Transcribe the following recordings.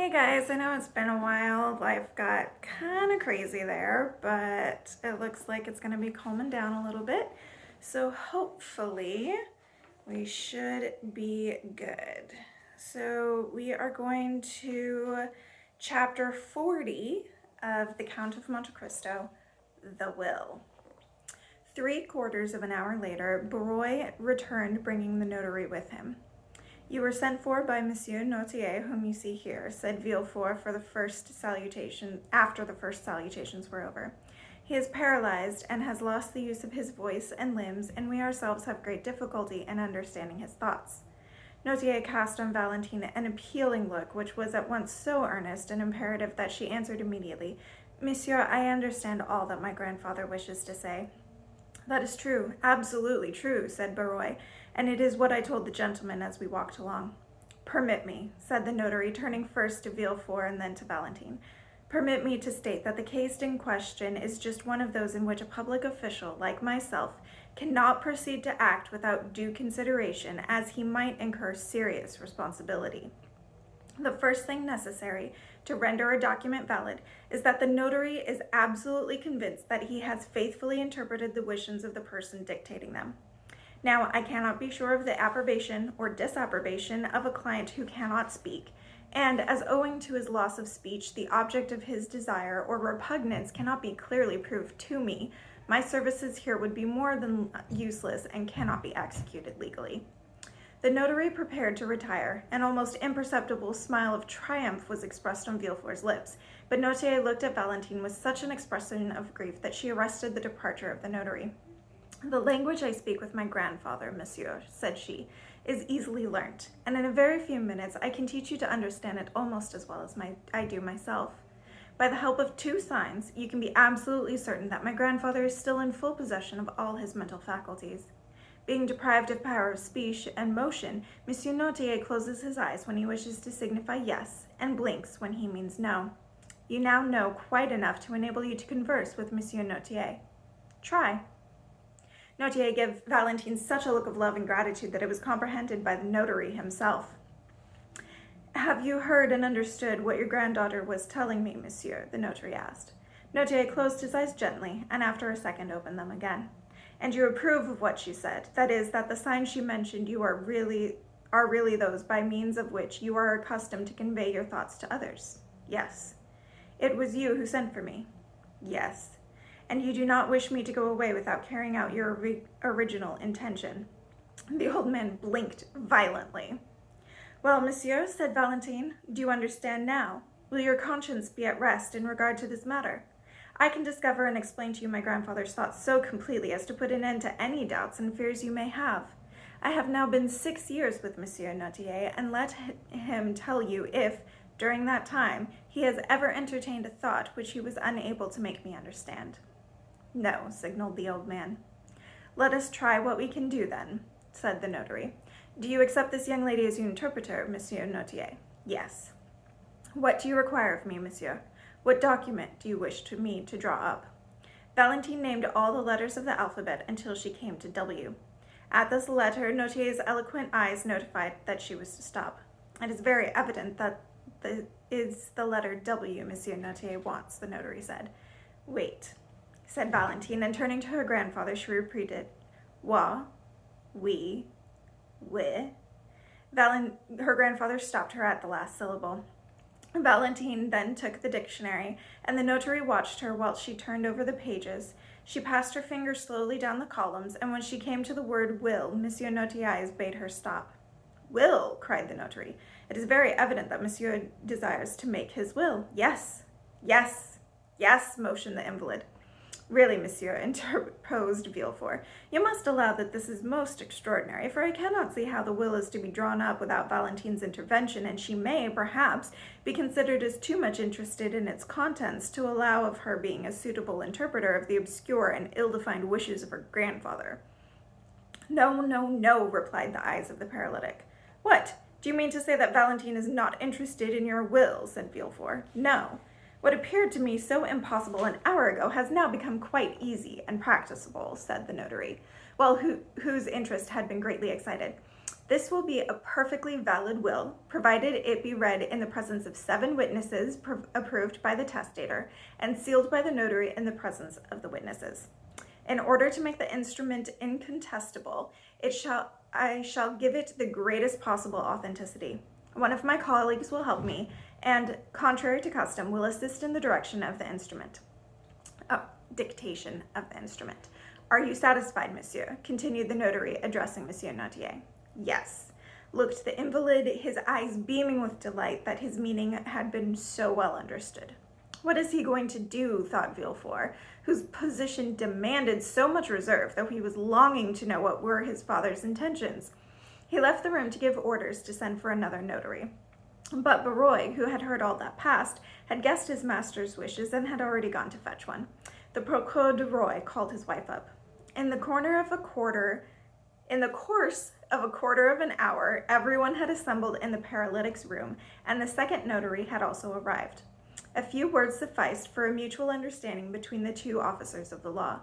Hey guys, I know it's been a while. Life got kind of crazy there, but it looks like it's going to be calming down a little bit. So hopefully we should be good. So we are going to chapter 40 of The Count of Monte Cristo, The Will. 3/4 of an hour later, Barrois returned bringing the notary with him. "You were sent for by Monsieur Notier, whom you see here," said Villefort after the first salutations were over. "He is paralyzed and has lost the use of his voice and limbs, and we ourselves have great difficulty in understanding his thoughts." Notier cast on Valentine an appealing look, which was at once so earnest and imperative that she answered immediately, "Monsieur, I understand all that my grandfather wishes to say." "That is true, absolutely true," said Barrois, "and it is what I told the gentleman as we walked along." "Permit me," said the notary, turning first to Villefort and then to Valentine, "permit me to state that the case in question is just one of those in which a public official, like myself, cannot proceed to act without due consideration, as he might incur serious responsibility. The first thing necessary to render a document valid is that the notary is absolutely convinced that he has faithfully interpreted the wishes of the person dictating them. Now, I cannot be sure of the approbation or disapprobation of a client who cannot speak, and as owing to his loss of speech, the object of his desire or repugnance cannot be clearly proved to me, my services here would be more than useless and cannot be executed legally." The notary prepared to retire. An almost imperceptible smile of triumph was expressed on Villefort's lips, but Notier looked at Valentine with such an expression of grief that she arrested the departure of the notary. "The language I speak with my grandfather, monsieur," said she, "is easily learnt, and in a very few minutes I can teach you to understand it almost as well as I do myself. By the help of 2 signs, you can be absolutely certain that my grandfather is still in full possession of all his mental faculties. Being deprived of power of speech and motion, Monsieur Notier closes his eyes when he wishes to signify yes, and blinks when he means no. You now know quite enough to enable you to converse with Monsieur Notier. Try." Notier gave Valentine such a look of love and gratitude that it was comprehended by the notary himself. "Have you heard and understood what your granddaughter was telling me, monsieur?" the notary asked. Notier closed his eyes gently, and after a second opened them again. "And you approve of what she said, that is, that the signs she mentioned you are really those by means of which you are accustomed to convey your thoughts to others?" "Yes." "It was you who sent for me?" "Yes." "And you do not wish me to go away without carrying out your original intention?" The old man blinked violently. "Well, monsieur," said Valentine, "do you understand now? Will your conscience be at rest in regard to this matter? I can discover and explain to you my grandfather's thoughts so completely as to put an end to any doubts and fears you may have. I have now been 6 years with Monsieur Notier, and let him tell you if, during that time, he has ever entertained a thought which he was unable to make me understand." "No," signaled the old man. "Let us try what we can do then," said the notary. "Do you accept this young lady as your interpreter, Monsieur Notier?" "Yes." "What do you require of me, monsieur? What document do you wish me to draw up?" Valentine named all the letters of the alphabet until she came to W. At this letter, Notier's eloquent eyes notified that she was to stop. "It is very evident that is the letter W Monsieur Notier wants," the notary said. "Wait," said Valentine, and turning to her grandfather, she repeated, "Wa, we, wi." Her grandfather stopped her at the last syllable. Valentine then took the dictionary, and the notary watched her while she turned over the pages. She passed her finger slowly down the columns, and when she came to the word will, Monsieur Notier bade her stop. "Will!" cried the notary. "It is very evident that monsieur desires to make his will." "Yes, yes, yes," motioned the invalid. "Really, monsieur," interposed Villefort, "you must allow that this is most extraordinary, for I cannot see how the will is to be drawn up without Valentine's intervention, and she may, perhaps, be considered as too much interested in its contents to allow of her being a suitable interpreter of the obscure and ill-defined wishes of her grandfather." "No, no, no," replied the eyes of the paralytic. "What? Do you mean to say that Valentine is not interested in your will?" said Villefort. "No. What appeared to me so impossible an hour ago has now become quite easy and practicable," said the notary, whose interest had been greatly excited. This will be a perfectly valid will, provided it be read in the presence of 7 witnesses approved by the testator and sealed by the notary in the presence of the witnesses. In order to make the instrument incontestable, I shall give it the greatest possible authenticity. One of my colleagues will help me, and, contrary to custom, will assist in the direction of the instrument. Dictation of the instrument. Are you satisfied, monsieur? Continued the notary, addressing Monsieur Notier. Yes, looked the invalid, his eyes beaming with delight that his meaning had been so well understood. What is he going to do, thought Villefort, whose position demanded so much reserve, though he was longing to know what were his father's intentions. He left the room to give orders to send for another notary. But Barrois, who had heard all that passed, had guessed his master's wishes and had already gone to fetch one. The Procureur du Roi called his wife up. In the course of a quarter of an hour, everyone had assembled in the paralytic's room, and the second notary had also arrived. A few words sufficed for a mutual understanding between the 2 officers of the law.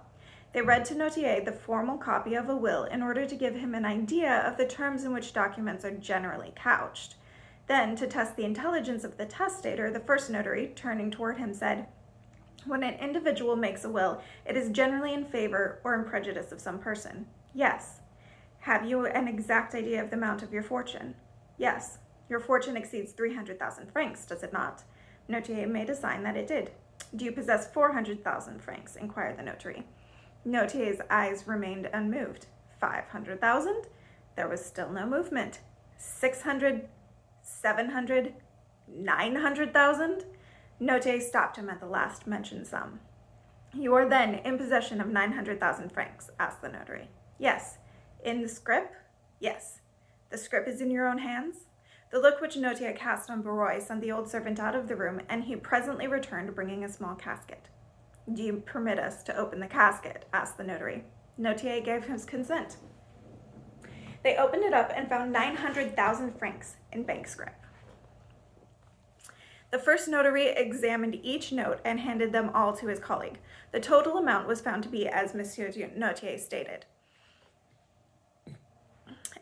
They read to Notier the formal copy of a will in order to give him an idea of the terms in which documents are generally couched. Then, to test the intelligence of the testator, the first notary, turning toward him, said, "When an individual makes a will, it is generally in favor or in prejudice of some person." "Yes." "Have you an exact idea of the amount of your fortune?" "Yes." "Your fortune exceeds 300,000 francs, does it not?" Notier made a sign that it did. "Do you possess 400,000 francs?" inquired the notary. Notier's eyes remained unmoved. 500,000? There was still no movement. 600, 700, 900,000? Notier stopped him at the last mentioned sum. "You are then in possession of 900,000 francs?" asked the notary. "Yes." "In the scrip?" "Yes." "The scrip is in your own hands?" The look which Notier cast on Barrois sent the old servant out of the room, and he presently returned bringing a small casket. "Do you permit us to open the casket?" asked the notary. Notier gave his consent. They opened it up and found 900,000 francs in bank scrip. The first notary examined each note and handed them all to his colleague. The total amount was found to be as Monsieur Notier stated.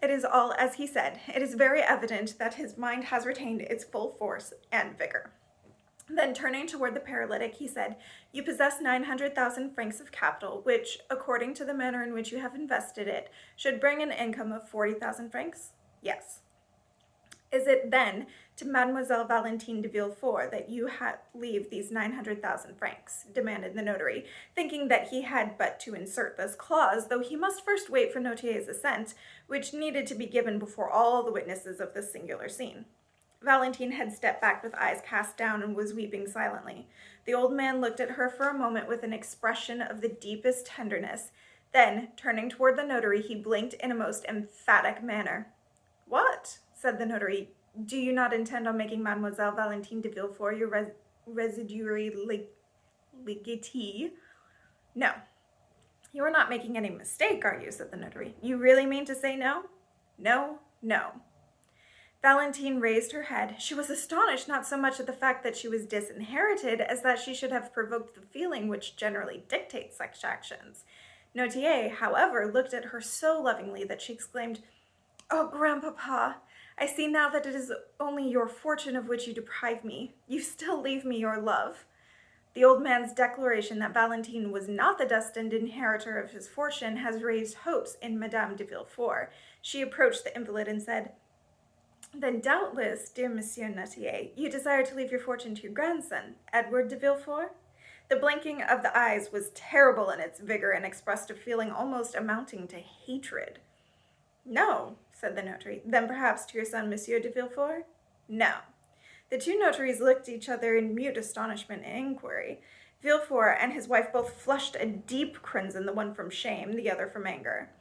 It is all as he said. It is very evident that his mind has retained its full force and vigor. Then, turning toward the paralytic, he said, "You possess 900,000 francs of capital, which, according to the manner in which you have invested it, should bring an income of 40,000 francs?" "Yes." "Is it, then, to Mademoiselle Valentine de Villefort that you leave these 900,000 francs?" demanded the notary, thinking that he had but to insert this clause, though he must first wait for Notier's assent, which needed to be given before all the witnesses of this singular scene. Valentine had stepped back with eyes cast down and was weeping silently. The old man looked at her for a moment with an expression of the deepest tenderness. Then, turning toward the notary, he blinked in a most emphatic manner. "What?" said the notary. "Do you not intend on making Mademoiselle Valentine de Villefort your residuary legatee?" "No." "You are not making any mistake, are you?" said the notary. "You really mean to say no?" "No, no." Valentine raised her head. She was astonished not so much at the fact that she was disinherited as that she should have provoked the feeling which generally dictates such actions. Notier, however, looked at her so lovingly that she exclaimed, "Oh, grandpapa, I see now that it is only your fortune of which you deprive me. You still leave me your love." The old man's declaration that Valentine was not the destined inheritor of his fortune has raised hopes in Madame de Villefort. She approached the invalid and said, "Then doubtless, dear Monsieur Notier, you desire to leave your fortune to your grandson, Edward de Villefort?" The blinking of the eyes was terrible in its vigor and expressed a feeling almost amounting to hatred. "No," said the notary. "Then perhaps to your son, Monsieur de Villefort?" "No." The 2 notaries looked at each other in mute astonishment and inquiry. Villefort and his wife both flushed a deep crimson, the one from shame, the other from anger.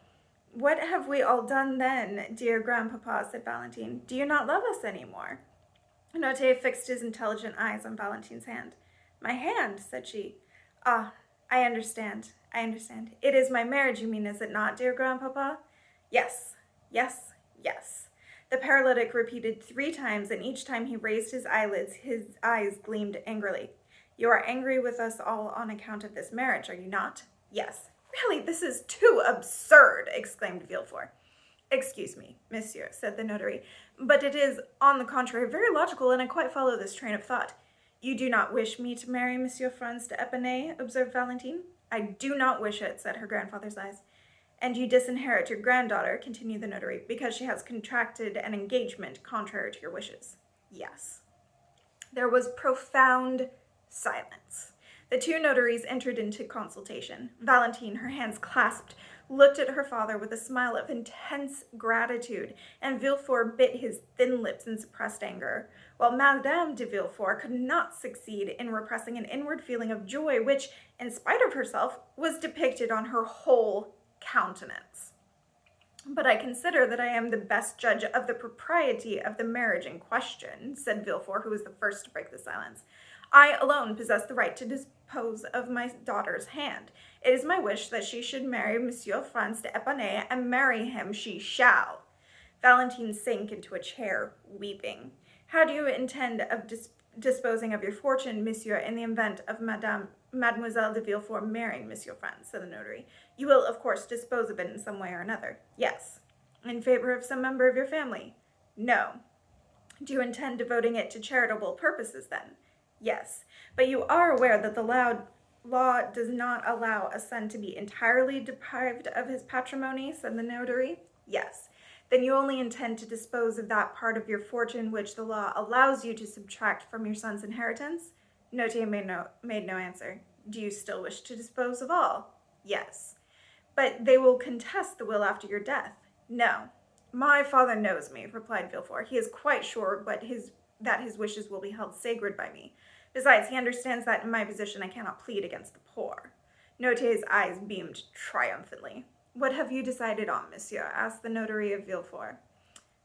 "What have we all done then, dear grandpapa?" said Valentine. "Do you not love us any more?" Notier fixed his intelligent eyes on Valentine's hand. "My hand?" said she. "Ah, I understand. It is my marriage you mean, is it not, dear grandpapa?" "Yes, yes, yes." The paralytic repeated 3 times, and each time he raised his eyelids, his eyes gleamed angrily. "You are angry with us all on account of this marriage, are you not?" "Yes." "Really, this is too absurd!" exclaimed Villefort. Excuse me, monsieur, said the notary, but it is, on the contrary, very logical, and I quite follow this train of thought. You do not wish me to marry Monsieur Franz de Epinay, observed Valentine. I do not wish it, said her grandfather's eyes. And you disinherit your granddaughter, continued the notary, because she has contracted an engagement contrary to your wishes. Yes. There was profound silence. The two notaries entered into consultation. Valentine, her hands clasped, looked at her father with a smile of intense gratitude, and Villefort bit his thin lips in suppressed anger, while Madame de Villefort could not succeed in repressing an inward feeling of joy which, in spite of herself, was depicted on her whole countenance. But I consider that I am the best judge of the propriety of the marriage in question, said Villefort, who was the first to break the silence. I alone possess the right to dispose of my daughter's hand. It is my wish that she should marry Monsieur Franz de Epinay, and marry him she shall. Valentine sank into a chair, weeping. How do you intend of disposing of your fortune, monsieur, in the event of Mademoiselle de Villefort marrying Monsieur Franz, said the notary. You will, of course, dispose of it in some way or another. Yes. In favor of some member of your family? No. Do you intend devoting it to charitable purposes, then? Yes. But you are aware that the law does not allow a son to be entirely deprived of his patrimony, said the notary. Yes. Then you only intend to dispose of that part of your fortune which the law allows you to subtract from your son's inheritance? Notier made no answer. Do you still wish to dispose of all? Yes. But they will contest the will after your death. No. My father knows me, replied Villefort. He is quite sure that his wishes will be held sacred by me. Besides, he understands that in my position I cannot plead against the poor. Notier's eyes beamed triumphantly. What have you decided on, monsieur? Asked the notary of Villefort.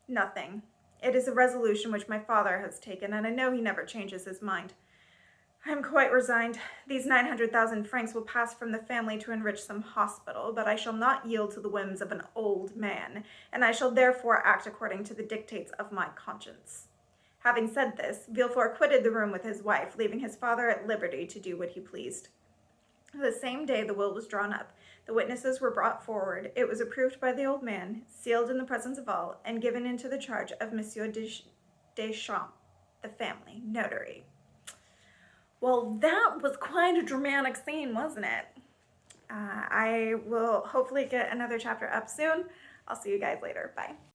Nothing. It is a resolution which my father has taken, and I know he never changes his mind. I am quite resigned. These 900,000 francs will pass from the family to enrich some hospital, but I shall not yield to the whims of an old man, and I shall therefore act according to the dictates of my conscience. Having said this, Villefort quitted the room with his wife, leaving his father at liberty to do what he pleased. The same day the will was drawn up. The witnesses were brought forward. It was approved by the old man, sealed in the presence of all, and given into the charge of Monsieur Deschamps, the family notary. Well, that was quite a dramatic scene, wasn't it? I will hopefully get another chapter up soon. I'll see you guys later. Bye.